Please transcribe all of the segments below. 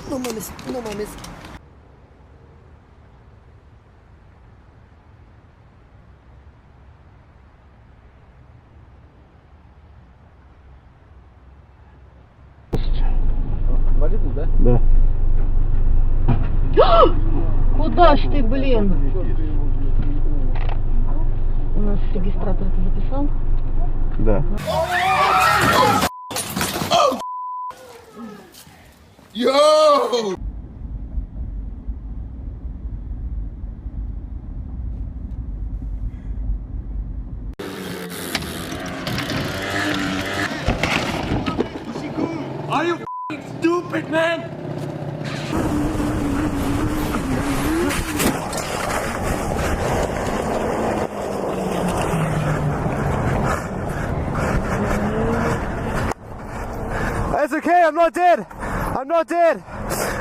No mames, no mames. Валидный, да? Да. Куда ж ты, блин? У нас регистратор это записал? Да. Йоу! Are you f***ing stupid, man? It's okay, I'm not dead. I'm not dead.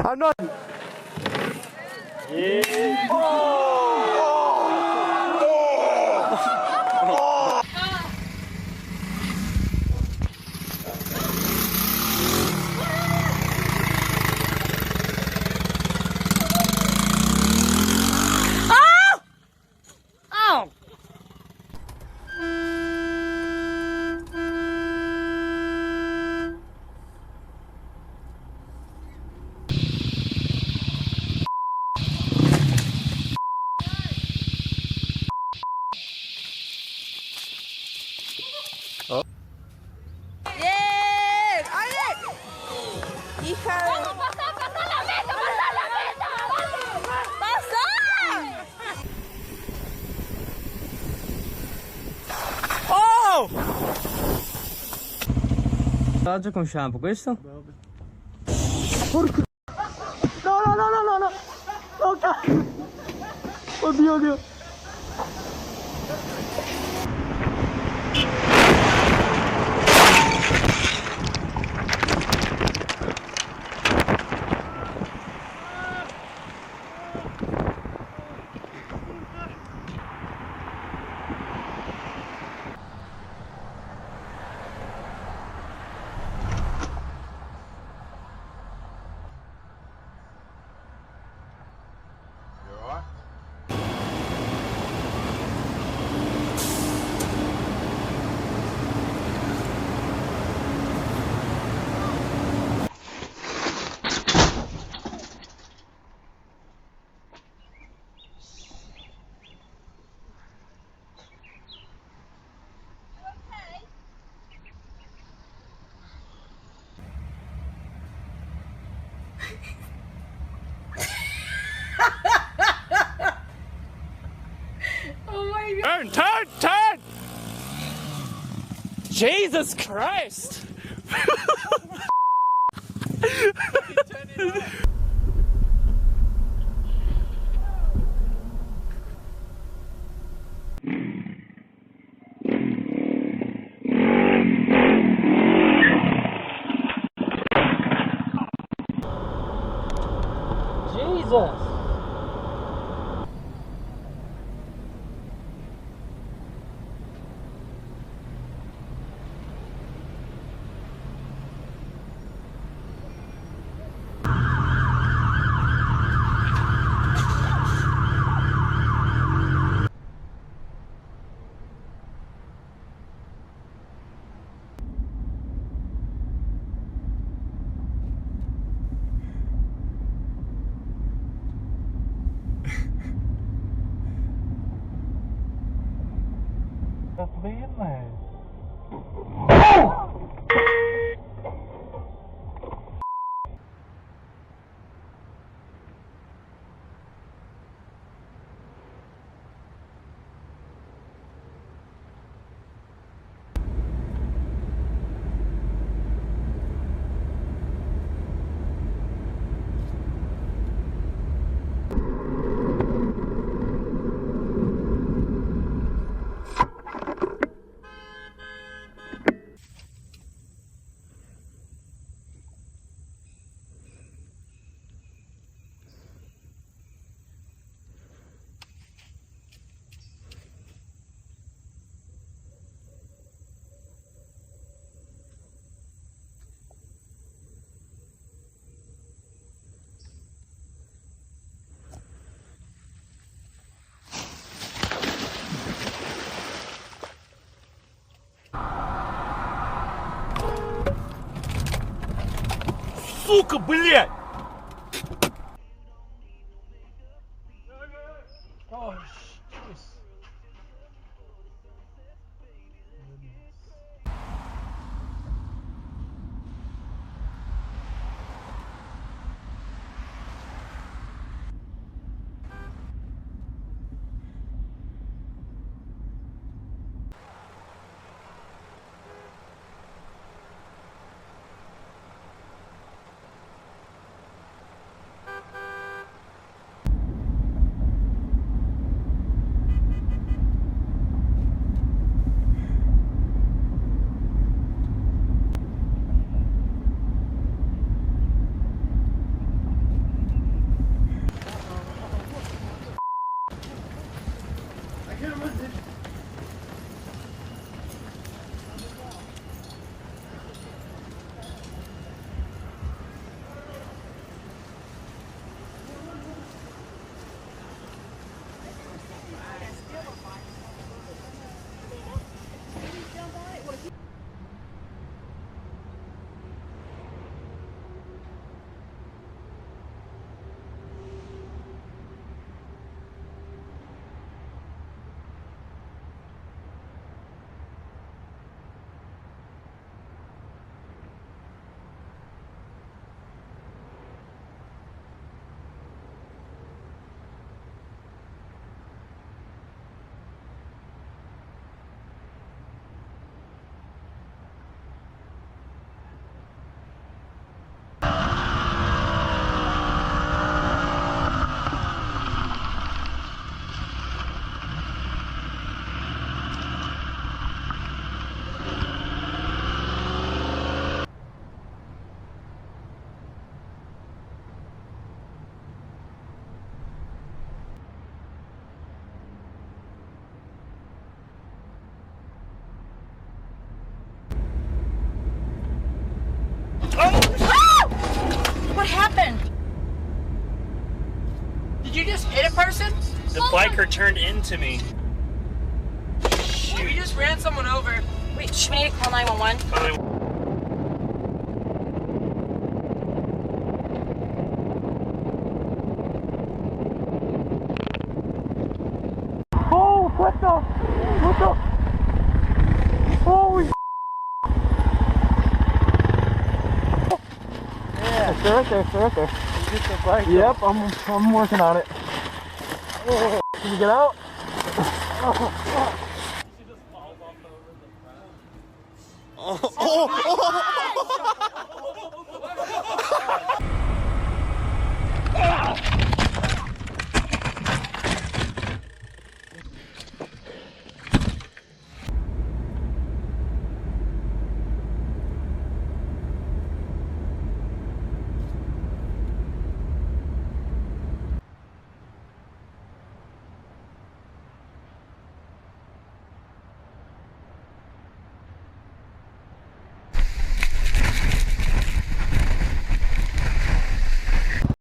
I'm not. ¡Bien! ¡Oye! ¡Hija de... ¡Pasa, pasa la meta! ¡Pasa la meta! ¡Pasa! Oggi con shampoo, questo? Oddio, oddio. Turn, turn, turn! Jesus Christ! Jesus! Длинная. Сука, блядь! What happened? Did you just hit a person? The biker turned into me. We just ran someone over. Wait, should we need to call 911? Oh, what the? Holy yeah, they're right there. You get the bike. Yep, I'm working on it. Oh, can you get out? Oh.